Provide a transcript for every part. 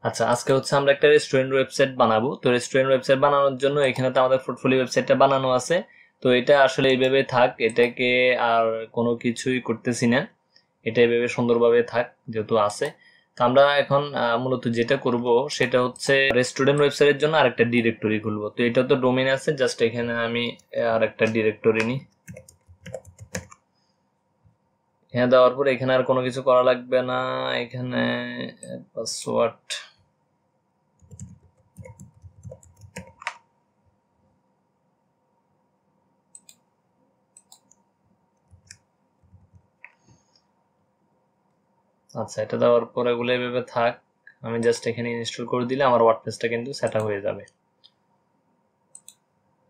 আচ্ছা, আজকে হচ্ছে আমরা একটা রেস্টুরেন্ট ওয়েবসাইট বানাবো। তো রেস্টুরেন্ট ওয়েবসাইট বানানোর জন্য এখানে তো আমাদের পোর্টফোলিও ওয়েবসাইটটা বানানো আছে। তো এটা আসলে এইভাবে থাক, এটাকে আর কোনো কিছুই করতেছি না, এটা এইভাবে সুন্দরভাবে থাক যেহেতু আছে। তো আমরা এখন মূলত যেটা করব সেটা হচ্ছে রেস্টুরেন্ট ওয়েবসাইটের জন্য আরেকটা ডিরেক্টরি খুলবো। তো এটা তো ডোমেইন আছে, জাস্ট এখানে আমি আরেকটা ডিরেক্টরি নিই। এখানে দেওয়ার পরে এখানে আর কোনো কিছু করা লাগবে না। এখানে পাসওয়ার্ড, আচ্ছা এটা দেওয়ার পরে এগুলো এভাবে থাক। আমি জাস্ট এখানে ইনস্টল করে দিলে আমার ওয়ার্ডপ্রেসটা কিন্তু সেট আপ হয়ে যাবে।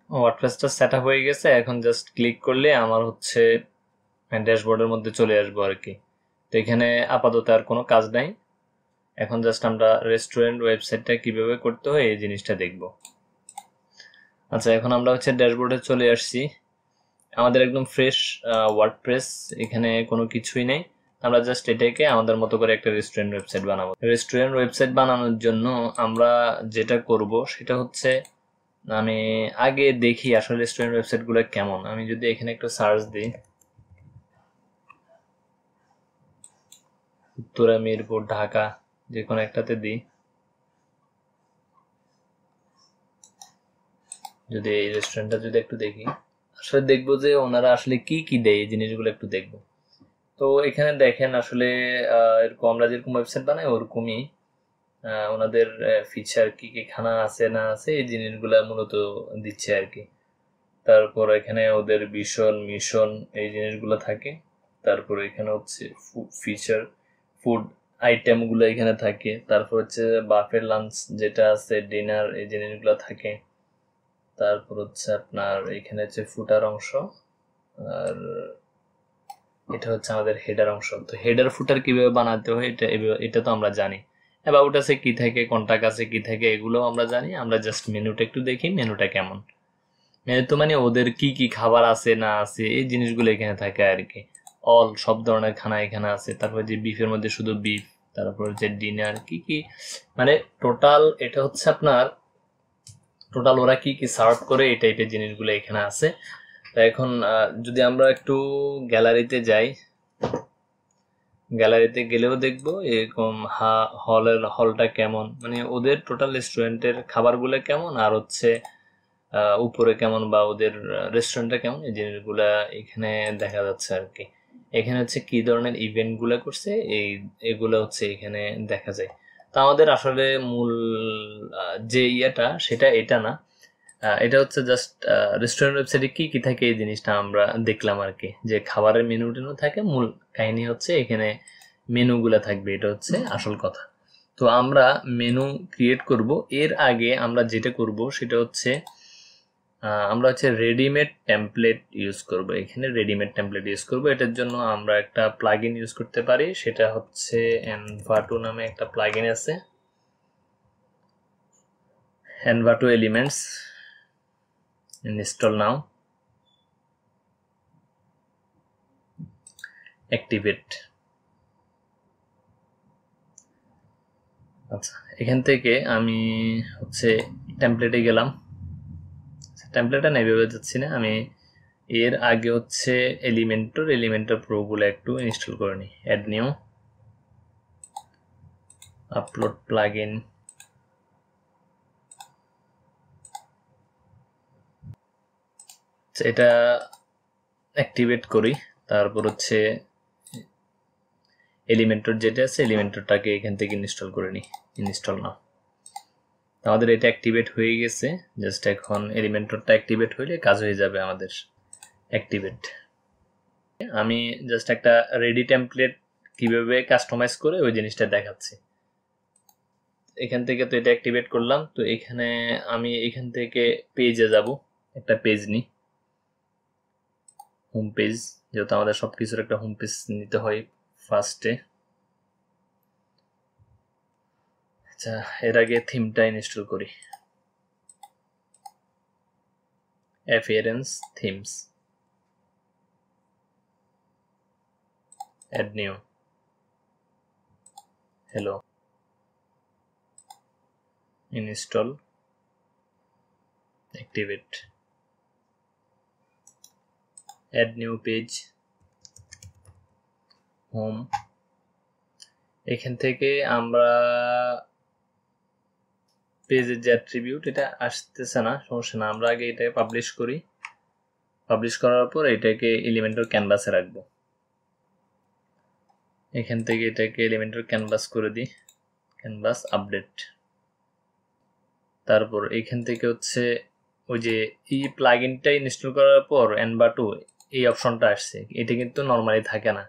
ওয়ার্ডপ্রেসটা সেট আপ হয়ে গেছে, এখন জাস্ট ক্লিক করলে আমার হচ্ছে ড্যাশবোর্ডের মধ্যে চলে আসবো আর কি। তো এখানে আপাতত আর কোনো কাজ নাই, এখন জাস্ট আমরা রেস্টুরেন্ট ওয়েবসাইটটা কিভাবে করতে হয় এই জিনিসটা দেখব। আচ্ছা, এখন আমরা হচ্ছে ড্যাশবোর্ডে চলে আসছি। আমাদের একদম ফ্রেশ ওয়ার্ডপ্রেস, এখানে কোনো কিছুই নেই। আমরা জাস্ট এটাকে আমাদের মতো করে একটা রেস্টুরেন্ট ওয়েবসাইট বানাবো। রেস্টুরেন্ট ওয়েবসাইট বানানোর জন্য আমরা যেটা করব সেটা হচ্ছে, আমি আগে দেখি আসলে রেস্টুরেন্ট ওয়েবসাইটগুলো কেমন। আমি যদি এখানে একটু সার্চ দিই, উত্তরা, মিরপুর, ঢাকা, যে কোনো একটাতে দিই, যদি এই রেস্টুরেন্টটা যদি একটু দেখি, আসলে দেখবো যে ওনারা আসলে কি কি দেয় এই জিনিসগুলো একটু দেখবো। তো এখানে দেখেন আসলে এরকম আমরা যেরকম ওয়েবসাইট বানাই ওরকমই ওনাদের ফিচার কি কি খানা আছে না আছে এই জিনিসগুলা মূলত দিচ্ছে আর কি। তারপর এখানে ওদের ভীষণ মিশন এই জিনিসগুলো থাকে। তারপর এখানে হচ্ছে ফিচার ফুড আইটেমগুলো এখানে থাকে। তারপর হচ্ছে বাফেট লাঞ্চ যেটা আছে, ডিনার এই জিনিসগুলো থাকে। তারপর হচ্ছে আপনার এখানে হচ্ছে ফুটার অংশ, আর এটা হচ্ছে আমাদের হেডার অংশ। তো হেডার ফুটার কিভাবে বানাতে হয় এটা তো আমরা জানি। অ্যাবাউট আছে কি থাকে, কন্টাক্ট আছে কি থাকে, এগুলো আমরা জানি। আমরা জাস্ট মেনুটা একটু দেখি, মেনুটা কেমন। মেনু তো মানে ওদের কি কি খাবার আছে না আছে এই জিনিসগুলো এখানে থাকে আর কি। অল সব ধরনের খানা এখানে আছে। তারপর যে বিফের মধ্যে শুধু বিফ, তারপর যে ডিনার কি কি, মানে টোটাল এটা হচ্ছে আপনার টোটাল ওরা কি কি সার্ভ করে এই টাইপের জিনিসগুলো এখানে আছে। তো এখন যদি আমরা একটু গ্যালারিতে যাই, গ্যালারিতে গেলেও দেখবো এরকম হলটা কেমন, মানে ওদের টোটাল রেস্টুরেন্টের খাবারগুলো কেমন, আর হচ্ছে উপরে কেমন বা ওদের রেস্টুরেন্টটা কেমন এই জিনিসগুলা এখানে দেখা যাচ্ছে আর কি। এখানে হচ্ছে কি ধরনের ইভেন্ট গুলা করছে এগুলো হচ্ছে এখানে দেখা যায়। তো আমাদের আসলে মূল যে ইয়েটা সেটা এটা না, এটা হচ্ছে জাস্ট রেস্টুরেন্ট ওয়েবসাইটে কি কি থাকে এই জিনিসটা আমরা দেখলাম আর কি। যে খাবারের মেনু টেনু থাকে, মূল কাহিনী হচ্ছে এখানে মেনুগুলা থাকবে, এটা হচ্ছে আসল কথা। তো আমরা মেনু ক্রিয়েট করব, এর আগে আমরা যেটা করব সেটা হচ্ছে আমরা হচ্ছে রেডিমেড টেমপ্লেট ইউজ করব। এখানে রেডিমেড টেমপ্লেট ইউজ করব, এটার জন্য আমরা একটা প্লাগইন ইউজ করতে পারি, সেটা হচ্ছে এনভাটো নামে একটা প্লাগইন আছে। এনভাটো এলিমেন্টস, ইনস্টল নাও, অ্যাক্টিভেট। আচ্ছা, এখান থেকে আমি হচ্ছে টেমপ্লেটে গেলাম। টেমপ্লেটে না এভাবে যাচ্ছি না, আমি এর আগে হচ্ছে এলিমেন্টর প্রোগুলো একটু ইনস্টল করে নিই। অ্যাড নিউ, আপলোড প্লাগইন, এটা অ্যাক্টিভেট করি। তারপর হচ্ছে এলিমেন্টর যেটা আছে এলিমেন্টরটাকে এখান থেকে ইনস্টল করে নিই। ইনস্টল নাও। আমাদের এটা অ্যাক্টিভেট হয়ে গেছে, জাস্ট এখন এলিমেন্টরটা অ্যাক্টিভেট হইলে কাজ হয়ে যাবে আমাদের। অ্যাক্টিভেট, আমি জাস্ট একটা রেডি টেমপ্লেট কিভাবে কাস্টমাইজ করে ওই জিনিসটা দেখাচ্ছি। এখান থেকে তো এটা অ্যাক্টিভেট করলাম। তো এখানে আমি এখান থেকে পেজে যাব, একটা পেজ নিই, হোম পেজ, যেহেতু আমাদের সবকিছুর একটা হোম পেজ নিতে হয় ফার্স্টে। আচ্ছা, এর আগে থিমটা ইনস্টল করি, appearance themes, add new, hello. Install, activate, add new page, home. এখান থেকে আমরা পেজের যে অ্যাট্রিবিউট এটা আসতেছে না, সমস্যা না, আমরা আগে এটাকে পাবলিশ করি। পাবলিশ করার পর এটাকে এলিমেন্টর ক্যানভাসে রাখবো। এখান থেকে এটাকে এলিমেন্টর ক্যানভাস করে দিই, ক্যানভাস আপডেট। তারপর এখান থেকে হচ্ছে ওই যে এই প্লাগইনটা ইনস্টল করার পর এনভা2 এই অপশনটা আসছে, এটা কিন্তু নর্মালি থাকে না।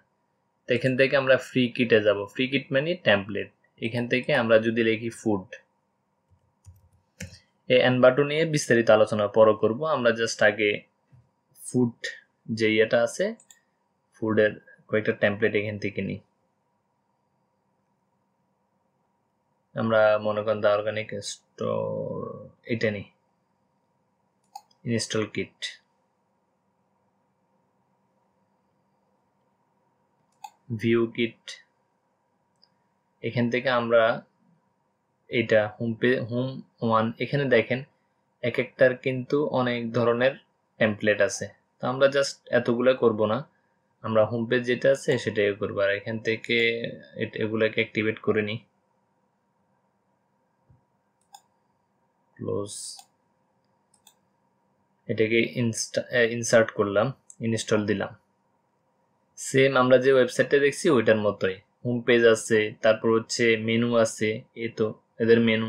তো এখান থেকে আমরা ফ্রি কিটে যাব। ফ্রি কিট মানে টেমপ্লেট। এখান থেকে আমরা যদি লিখি ফুড, এই এনভা2 নিয়ে বিস্তারিত আলোচনা পরে করব। আমরা জাস্ট আগে ফুড যে ইয়েটা আছে, ফুডের কয়েকটা টেমপ্লেট এখান থেকে নিই। আমরা মনে করেন দা অর্গানিক স্টোর, এটা নিই, ইনস্টল কিট। ভিউ কিট, এখান থেকে আমরা এটা হোম ওয়ান, এখানে দেখেন এক একটার কিন্তু অনেক ধরনের টেমপ্লেট আছে। তো আমরা জাস্ট এতগুলো করব না, আমরা হোম পেজ যেটা আছে সেটাই করবো। আর এখান থেকে এগুলোকে অ্যাক্টিভেট করে নিই, ক্লোজ। এটাকে ইনসার্ট করলাম, ইনস্টল দিলাম। সেম আমরা যে ওয়েবসাইটটা দেখছি ওইটার মতোই হোম পেজ আছে, তারপর হচ্ছে মেনু আছে, এই তো এদের মেনু,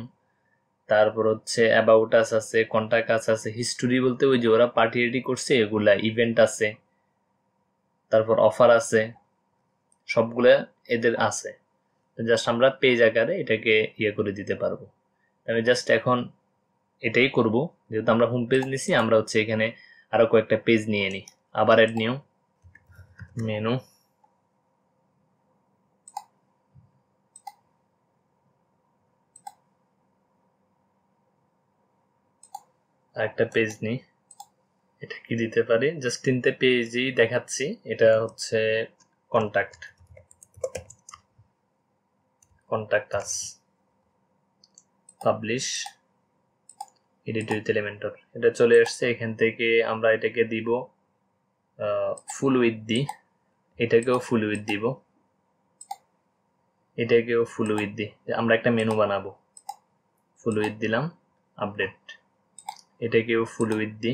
তারপর হচ্ছে অ্যাবাউট আস আছে, কন্টাক্ট আস আছে, হিস্টোরি বলতে ওই যে ওরা পার্টি রেডি করছে এগুলা, ইভেন্ট আছে, তারপর অফার আছে, সবগুলা এদের আছে। জাস্ট আমরা পেজ আকারে এটাকে ইয়ে করে দিতে পারবো। আমি জাস্ট এখন এটাই করব, যেহেতু আমরা হোম পেজ নিছি, আমরা হচ্ছে এখানে আরো কয়েকটা পেজ নিয়ে নিই। আবার অ্যাড নিউ মেনু, আরেকটা পেজ নিই। এটা কি দিতে পারি, জাস্ট তিনটে পেজই দেখাচ্ছি। এটা হচ্ছে contact us, publish, edit with Elementor, এটা চলে আসছে। এখান থেকে আমরা এটাকে দিব ফুল উইথ দি, এটাকেও ফুল উইথ দিব, এটাকেও ফুল উইথ দি। আমরা একটা মেনু বানাবো, ফুল উইথ দিলাম, আপডেট। এটাকেও ফুল উইথ দি।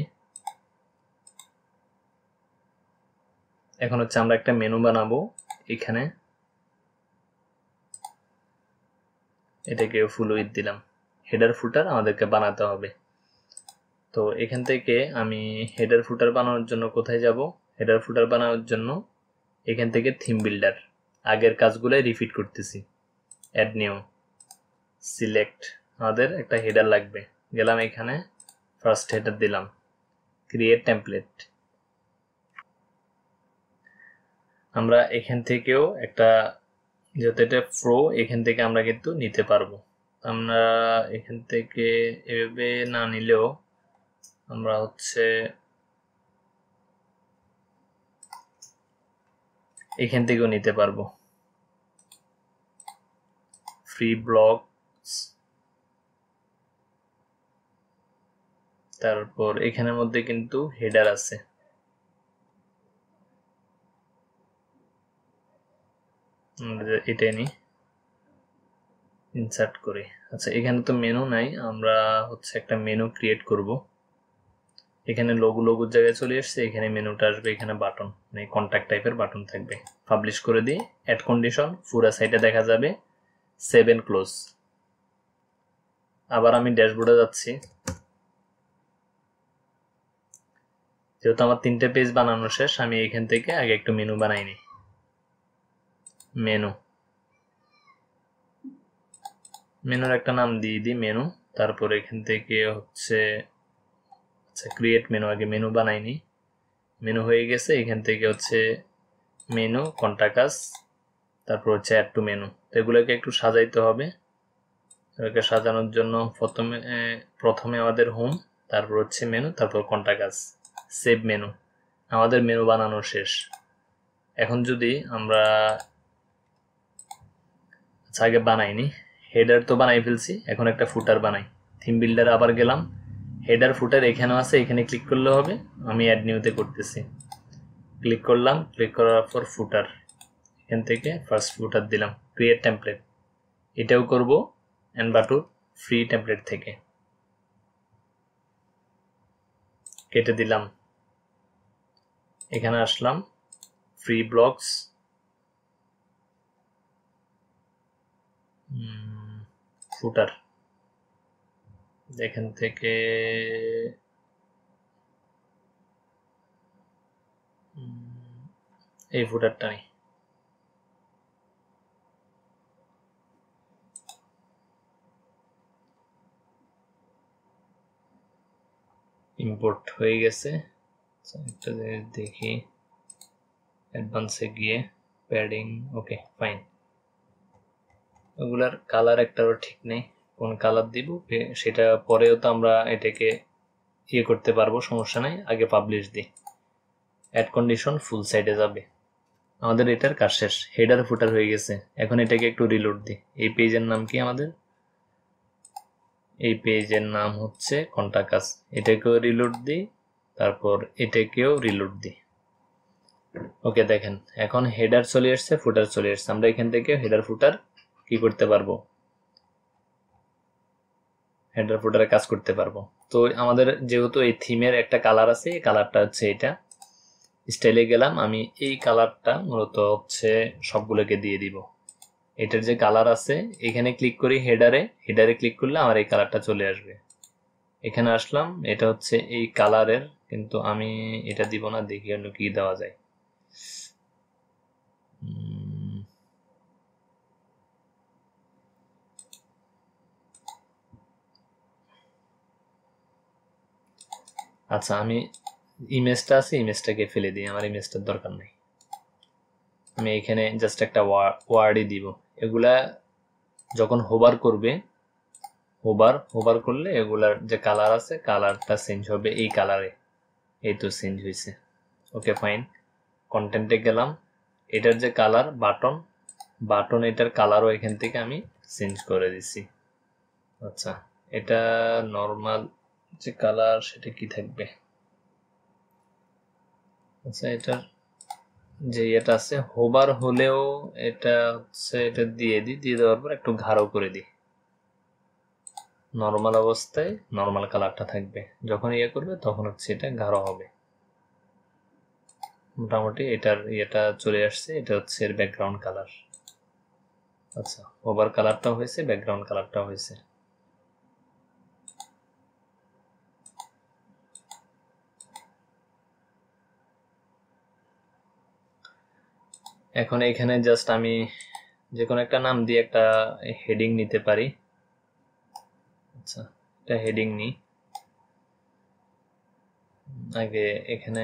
এখন হচ্ছে আমরা একটা মেনু বানাবো এখানে, এটাকেও ফুল উইথ দিলাম। হেডার ফুটার আমাদেরকে বানাতে হবে। তো এখান থেকে আমি হেডার ফুটার বানানোর জন্য কোথায় যাব? হেডার ফুটার বানানোর জন্য এখান থেকে থিম বিল্ডার, আগের কাজগুলোই রিপিট করতেছি। অ্যাড নিউ, সিলেক্ট, আমাদের একটা হেডার লাগবে, গেলাম এখানে, ফার্স্ট হেডার দিলাম, ক্রিয়েট টেমপ্লেট। আমরা এখান থেকেও একটা, যেহেতু এটা প্রো, এখান থেকে আমরা কিন্তু নিতে পারবো। আমরা এখান থেকে এভাবে না নিলেও আমরা হচ্ছে এখান থেকেও নিতে পারবো। ফ্রি ব্লগস, তারপর এখানের মধ্যে কিন্তু হেডার আছে, এটাই নি, ইনসার্ট করি। আচ্ছা, এখানে তো মেনু নাই, আমরা হচ্ছে একটা মেনু ক্রিয়েট করব। এখানে লোগোর জায়গায় চলে আসছে, এখানে মেনুটা আসবে, এখানে বাটন মানে কন্ট্যাক্ট টাইপের বাটন থাকবে। পাবলিশ করে দিই, অ্যাড কন্ডিশন, পুরো সাইটে দেখা যাবে, সেভ এন্ড ক্লোজ। আবার আমি ড্যাশবোর্ডে যাচ্ছি, যেহেতু আমার 3টে পেজ বানানো শেষ, আমি এখান থেকে আগে একটু মেনু বানাই নি। মেনুর একটা নাম দিয়ে দিই মেনু। তারপর এখান থেকে হচ্ছে আচ্ছা ক্রিয়েট মেনু, আগে মেনু বানাইনি, মেনু হয়ে গেছে। এখান থেকে হচ্ছে মেনু, কন্টাক্ট আস, তারপর হচ্ছে অ্যাড টু মেনু। তো এগুলোকে একটু সাজাইতে হবে। এগুলোকে সাজানোর জন্য প্রথমে আমাদের হোম, তারপর হচ্ছে মেনু, তারপর কন্টাক্ট আস, সেভ মেনু। আমাদের মেনু বানানো শেষ। এখন যদি আমরা আগে বানাইনি, হেডার তো বানাই ফেলছি, এখন একটা ফুটার বানাই। থিম বিল্ডার আবার গেলাম, হেডার ফুটার এখানেও আছে, এখানে ক্লিক করলে হবে। আমি অ্যাড নিউতে করতেছি, ক্লিক করলাম, ক্লিক করার পর ফুটার, এখান থেকে ফার্স্ট ফুটার দিলাম, ক্রিয়েট টেমপ্লেট, এটাও করব এনভাটোর ফ্রি টেমপ্লেট থেকে, কেটে দিলাম। এখানে আসলাম, ফ্রি ব্লকস, ফুটার, এখান থেকে এই ফুটারটা নেই, ইম্পোর্ট হয়ে গেছে। একটা জিনিস দেখি, অ্যাডভান্সে গিয়ে প্যাডিং, ওকে ফাইন। ওগুলার কালার একটারও ঠিক নেই, কোন কালার দিব সেটা পরেও তো আমরা এটাকে ইয়ে করতে পারবো, সমস্যা নাই। আগে পাবলিশ দিই, অ্যাড কন্ডিশন ফুল সাইডে যাবে। আমাদের এটার কাজ শেষ, হেডার ফুটার হয়ে গেছে। এখন এটাকে একটু রিলোড দিই। এই পেজের নাম কি আমাদের? এই পেজের নাম হচ্ছে কন্টাকাস। এটাকেও রিলোড দিই, তারপর এটাকেও রিলোড দিই। ওকে দেখেন, এখন হেডার চলে আসছে, ফুটার চলে আসছে। আমরা এখান থেকে হেডার ফুটার কি করতে পারবো, হেডার ফুটারে কাজ করতে পারবো। তো আমাদের যেহেতু এই থিমের একটা কালার আছে, এই কালারটা হচ্ছে এটা। স্টাইলে গেলাম, আমি এই কালারটা মূলত হচ্ছে সবগুলোকে দিয়ে দিব। এটার যে কালার আছে, এখানে ক্লিক করি হেডারে, হেডারে ক্লিক করলে আমার এই কালারটা চলে আসবে। এখানে আসলাম, এটা হচ্ছে এই কালারের, কিন্তু আমি এটা দিব না, দেখি অন্য কি দেওয়া যায়। আচ্ছা, আমি ইমেজটা আছে, ইমেজটাকে ফেলে দিই, আমার ইমেজটার দরকার নেই। আমি এখানে জাস্ট একটা ওয়ার্ডই দিব। এগুলা যখন হোভার করবে, হোভার করলে এগুলার যে কালার আছে, কালারটা চেঞ্জ হবে এই কালারে। এই তো চেঞ্জ হয়েছে, ওকে ফাইন। কন্টেন্টে গেলাম, এটার যে কালার বাটন এটার কালারও এখান থেকে আমি চেঞ্জ করে দিছি। আচ্ছা, এটা নর্মাল যে কালার সেটা কি থাকবে? আচ্ছা, এটার যে এটা আছে, হোভার হলেও এটা হচ্ছে, এটা দিয়ে দিই, দিয়ে দেওয়ার পর একটু গাঢ় করে দিই। নর্মাল অবস্থায় নর্মাল কালারটা থাকবে, যখন ইয়ে করবে তখন হচ্ছে এটা গাঢ় হবে। মোটামুটি এটার ইয়েটা চলে আসছে, এটা হচ্ছে এর ব্যাকগ্রাউন্ড কালার। আচ্ছা, ওভার কালারটাও হয়েছে, ব্যাকগ্রাউন্ড কালারটাও হয়েছে। এখন এখানে জাস্ট আমি যে কোনো একটা নাম দিয়ে একটা হেডিং নিতে পারি। আচ্ছা, এটা হেডিং নিই। আগে এখানে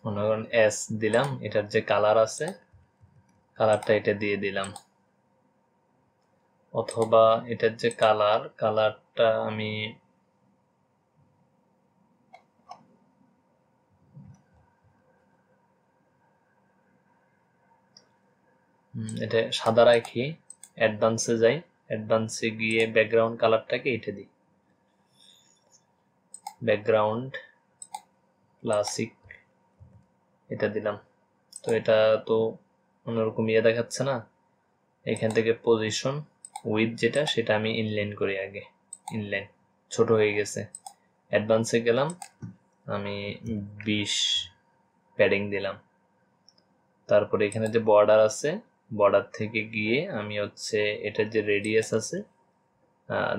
মনে করেন এস দিলাম, এটার যে কালার আছে কালারটা এটা দিয়ে দিলাম, অথবা এটার যে কালারটা আমি এটা সাদা রাখি, অ্যাডভান্সে যাই, অ্যাডভান্সে গিয়ে ব্যাকগ্রাউন্ড কালারটাকে এটা দিই, ব্যাকগ্রাউন্ড ক্লাসিক, এটা দিলাম। তো এটা তো অন্যরকম ইয়ে দেখাচ্ছে না। এখান থেকে পজিশন উইথ যেটা, সেটা আমি ইনলাইন করি আগে, ইনলাইন ছোট হয়ে গেছে। অ্যাডভান্সে গেলাম, আমি 20 প্যাডিং দিলাম। তারপরে এখানে যে বর্ডার আছে, বর্ডার থেকে গিয়ে আমি হচ্ছে এটার যে রেডিয়াস আছে,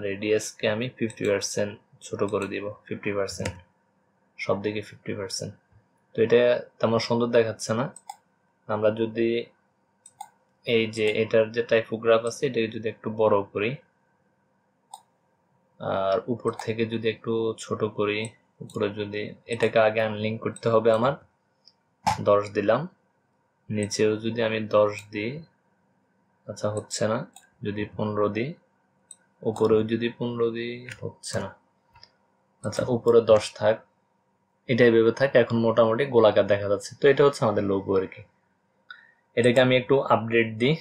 রেডিয়াসকে আমি 50% ছোট করে দিব, 50%, সব দিকে 50%। তো এটা তেমন সুন্দর দেখাচ্ছে না। আমরা যদি এই যে এটার যে টাইপোগ্রাফ আছে, এটাকে যদি একটু বড় করি, আর উপর থেকে যদি একটু ছোট করি, উপরে যদি এটাকে আগে আনলিঙ্ক করতে হবে আমার, 10 দিলাম। নিচেও যদি আমি 10 দিই, আচ্ছা হচ্ছে না, যদি 15 দিই, উপরেও যদি 15 দিই, হচ্ছে না। আচ্ছা, উপরে 10 থাক, এটাই ভেবে থাক। এখন মোটামুটি গোলাকার দেখা যাচ্ছে। তো এটা হচ্ছে আমাদের লোগো আর কি। এটাকে আমি একটু আপডেট দিই,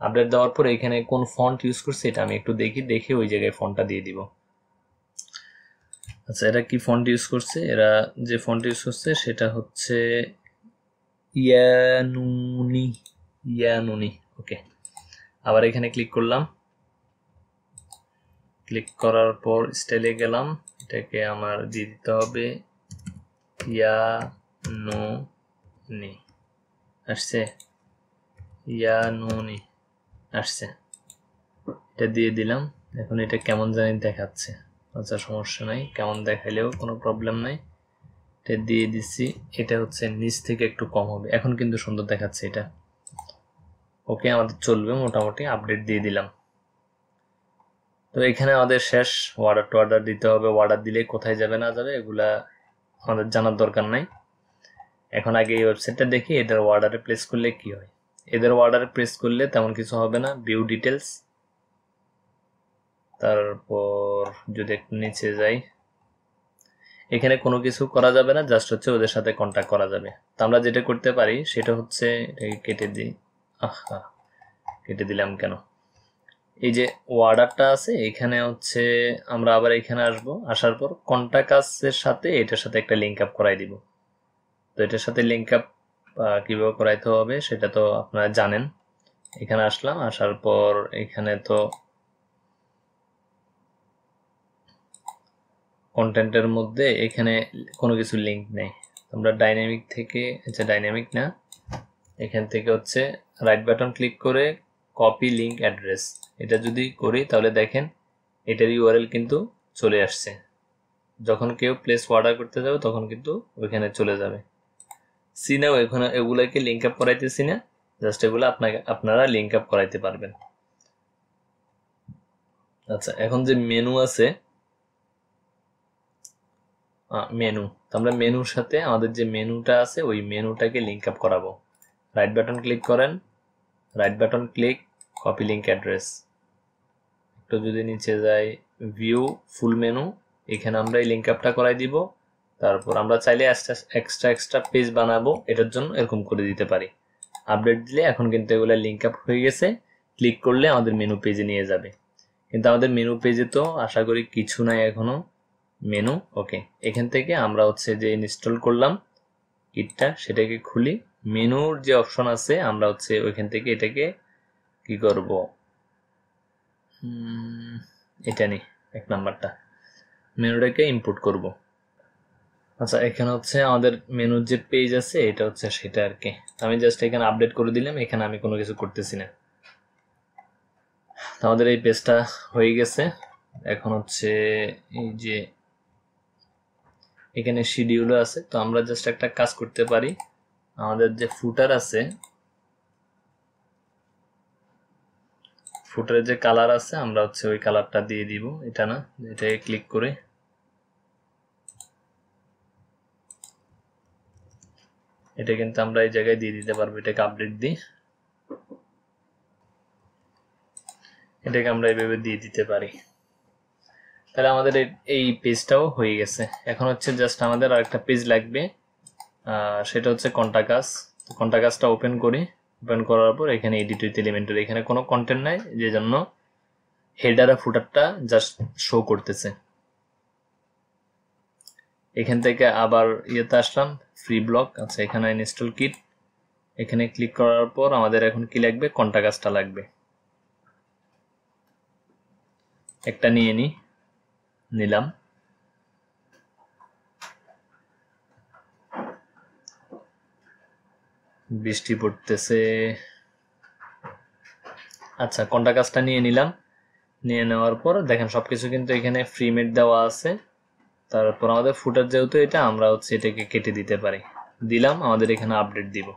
আপডেট দেওয়ার পর এখানে কোন ফন্ট ইউজ করছে এটা আমি একটু দেখে ওই জায়গায় ফন্টটা দিয়ে দিব। আচ্ছা, এরা কি ফন্ট ইউজ করছে? এরা যে ফন্ট ইউজ করছে সেটা হচ্ছে ইয়ানুনি। ওকে, আবার এখানে ক্লিক করলাম। ক্লিক করার পর স্টাইলে গেলাম, এটাকে আমার দিয়ে দিতে হবে ইয়ানুনি। আসছে ইয়ানুনি, আসছে, এটা দিয়ে দিলাম। এখন এটা কেমন জানি দেখাচ্ছে। আচ্ছা, সমস্যা নাই, কেমন দেখাইলেও কোনো প্রবলেম নাই। এটা দিয়ে দিচ্ছি। এটা হচ্ছে নিচ থেকে একটু কম হবে, এখন কিন্তু সুন্দর দেখাচ্ছে এটা। ওকে, আমাদের চলবে মোটামুটি। আপডেট দিয়ে দিলাম। তো এখানে আমাদের শেষ। অর্ডার দিতে হবে। অর্ডার দিলে কোথায় যাবে না যাবে এগুলা আমাদের জানার দরকার নাই। এখন আগে এই ওয়েবসাইটটা দেখি এদের অর্ডারে প্লেস করলে কি হয়। এদের অর্ডারে প্লেস করলে তেমন কিছু হবে না। ভিউ ডিটেলস, তারপর যদি একটু নিচে যাই, এখানে কোনো কিছু করা যাবে না, জাস্ট হচ্ছে ওদের সাথে কন্ট্যাক্ট করা যাবে। তো আমরা যেটা করতে পারি সেটা হচ্ছে এটাকে কেটে দিই। কেটে দিলাম কেন? এই যে অর্ডারটা আছে এখানে হচ্ছে আমরা আবার এখানে আসার পর কন্ট্যাক্টসের সাথে এটার সাথে একটা লিঙ্ক আপ করাই দিব। তো এটার সাথে লিঙ্ক আপ কিভাবে করাইতে হবে সেটা তো আপনারা জানেন। এখানে আসলাম, আসার পর এখানে তো কন্টেন্টের মধ্যে এখানে কোনো কিছু লিঙ্ক নেই। আমরা ডাইনামিক থেকে, আচ্ছা ডাইনামিক না, এখান থেকে হচ্ছে রাইট বাটন ক্লিক করে কপি লিঙ্ক অ্যাড্রেস, এটা যদি করি তাহলে দেখেন এটার ইউআরএল কিন্তু চলে আসছে। যখন কেউ প্লেস অর্ডার করতে যাবে তখন কিন্তু ওইখানে চলে যাবে। সিনাও এখানে এগুলাকে লিঙ্ক আপ করাইতেছি না, জাস্ট এগুলো আপনারা লিঙ্ক আপ করাইতে পারবেন। আচ্ছা, এখন যে মেনু আছে, মেনু, তো আমরা মেনুর সাথে আমাদের যে মেনুটা আছে ওই মেনুটাকে লিঙ্ক আপ করাবো। রাইট বাটন ক্লিক করেন, right button click, copy link address. একটু যদি নিচে যাই, ভিউ ফুল মেনু, এখানে আমরা এই লিঙ্ক আপটা করাই দিব। তারপর আমরা চাইলে এক্সট্রা পেজ বানাবো, এটার জন্য এরকম করে দিতে পারি। আপডেট দিলে এখন কিন্তু এগুলো লিঙ্ক আপ হয়ে গেছে। ক্লিক করলে আমাদের মেনু পেজে নিয়ে যাবে। কিন্তু আমাদের মেনু পেজে তো আশা করি কিছু নাই এখনো। মেনু, ওকে, এখান থেকে আমরা হচ্ছে যে ইনস্টল করলাম কিটটা সেটাকে খুলি। মেনুর যে অপশন আছে আমরা হচ্ছে ওইখান থেকে এটাকে কি করব, এটা নেই, 1 নাম্বারটা, মেনুটাকে ইম্পোর্ট করব। আচ্ছা, এখানে হচ্ছে আমাদের মেনুর যে পেজ আছে এটা হচ্ছে সেটা আর কি। আমি জাস্ট এখানে আপডেট করে দিলাম, এখানে আমি কোনো কিছু করতেছি না। আমাদের এই পেজটা হয়ে গেছে। এখন হচ্ছে এই যে এখানে শিডিউলও আছে, তো আমরা জাস্ট একটা কাজ করতে পারি। আমাদের যে ফুটার আছে, ফুটারের যে কালার আছে আমরা হচ্ছে ওই কালারটা দিয়ে দিব। এটা না, এটাকে ক্লিক করে এটা কিন্তু আমরা এই জায়গায় দিয়ে দিতে পারবো। এটাকে আপডেট দিই, এটাকে আমরা এইভাবে দিয়ে দিতে পারি। তাহলে আমাদের এই পেজটাও হয়ে গেছে। এখন হচ্ছে জাস্ট আমাদের আরেকটা পেজ লাগবে, সেটা হচ্ছে কন্টাকাসটা ওপেন করি। ওপেন করার পর এখানে এডিট উইথ এলিমেন্টর, এখানে কোনো কন্টেন্ট নাই, যে জন্য হেডার আর ফুটারটা জাস্ট শো করতেছে। এখান থেকে আবার ইয়েতে আসলাম, ফ্রি ব্লক। আচ্ছা, এখানে ইনস্টল কিট, এখানে ক্লিক করার পর আমাদের এখন কি লাগবে, কন্টাকাসটা লাগবে। একটা নিয়ে নিলাম। বৃষ্টি পড়তেছে। আচ্ছা, কন্টাকাসটা নিয়ে নিলাম। নিয়ে নেওয়ার পর দেখেন সবকিছু কিন্তু এখানে ফ্রি মেড দেওয়া আছে। তারপর আমাদের ফুটার যেহেতু এটা, আমরা হচ্ছে এটাকে কেটে দিতে পারি। দিলাম, আমাদের এখানে আপডেট দিব।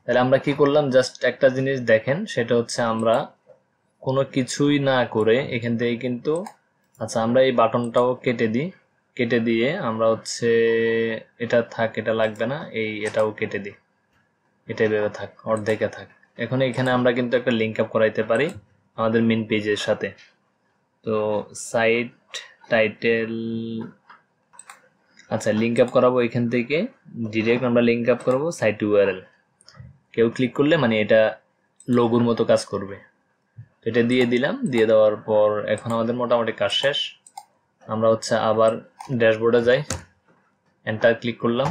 তাহলে আমরা কি করলাম, জাস্ট একটা জিনিস দেখেন, সেটা হচ্ছে আমরা কোনো কিছুই না করে এখান থেকে কিন্তু, আচ্ছা আমরা এই বাটনটাও কেটে দিই। কেটে দিয়ে আমরা হচ্ছে এটা থাক, এটা লাগবে না, এটাও কেটে দিই, এটা এভাবে থাক, অর্ধেকে থাক। এখন এখানে আমরা কিন্তু একটা লিঙ্ক আপ করাইতে পারি আমাদের মেন পেজের সাথে। তো সাইট টাইটেল, আচ্ছা লিঙ্ক আপ করাবো এখান থেকে ডিরেক্ট আমরা লিঙ্ক আপ করবো সাইট ইউআরএল। কেউ ক্লিক করলে মানে এটা লোগোর মতো কাজ করবে। এটা দিয়ে দিলাম, দিয়ে দেওয়ার পর এখন আমাদের মোটামুটি কাজ শেষ। আমরা হচ্ছে আবার ড্যাশবোর্ডে যাই, এন্টার ক্লিক করলাম।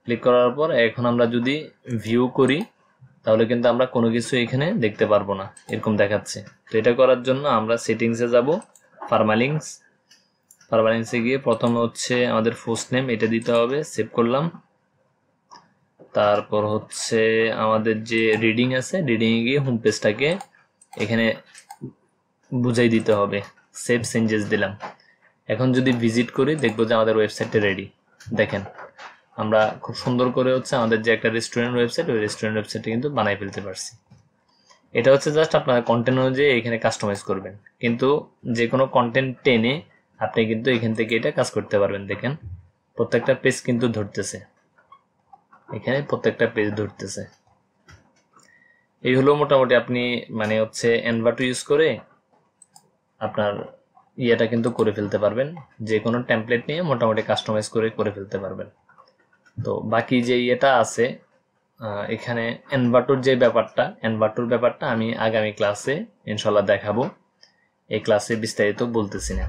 ক্লিক করার পর এখন আমরা যদি ভিউ করি তাহলে কিন্তু আমরা কোনো কিছু এখানে দেখতে পারবো না, এরকম দেখাচ্ছে। তো এটা করার জন্য আমরা সেটিংসে যাব, পারমালিংসে গিয়ে প্রথমে হচ্ছে আমাদের ফার্স্ট নেম এটা দিতে হবে, সেভ করলাম। তারপর হচ্ছে আমাদের যে রিডিং আছে, রিডিংয়ে গিয়ে হোম পেজটাকে এখানে বুঝাই দিতে হবে, সেভ চেঞ্জেস দিলাম। এখন যদি ভিজিট করি দেখবো যে আমাদের ওয়েবসাইটটা রেডি। দেখেন আমরা খুব সুন্দর করে হচ্ছে আমাদের যে একটা রেস্টুরেন্ট ওয়েবসাইট, ওই রেস্টুরেন্ট ওয়েবসাইটটা কিন্তু বানাই ফেলতে পারছি। এটা হচ্ছে জাস্ট আপনার কন্টেন্ট অনুযায়ী এখানে কাস্টমাইজ করবেন, কিন্তু যে কোনো কন্টেন্ট টেনে আপনি কিন্তু এখান থেকে এটা কাজ করতে পারবেন। দেখেন প্রত্যেকটা পেজ কিন্তু ধরতেছে, এখানে প্রত্যেকটা পেজ ধরতেছে। এই হলো মোটামুটি আপনি মানে হচ্ছে এনভাটো ইউজ করে আপনার ইয়েটা কিন্তু করে ফেলতে পারবেন, যে কোনো টেমপ্লেট নিয়ে মোটামুটি কাস্টমাইজ করে ফেলতে পারবেন। তো বাকি যে ইয়েটা আছে এখানে এনভাটোর যে ব্যাপারটা আমি আগামী ক্লাসে ইনশাল্লাহ দেখাবো, এই ক্লাসে বিস্তারিত বলতেছি না।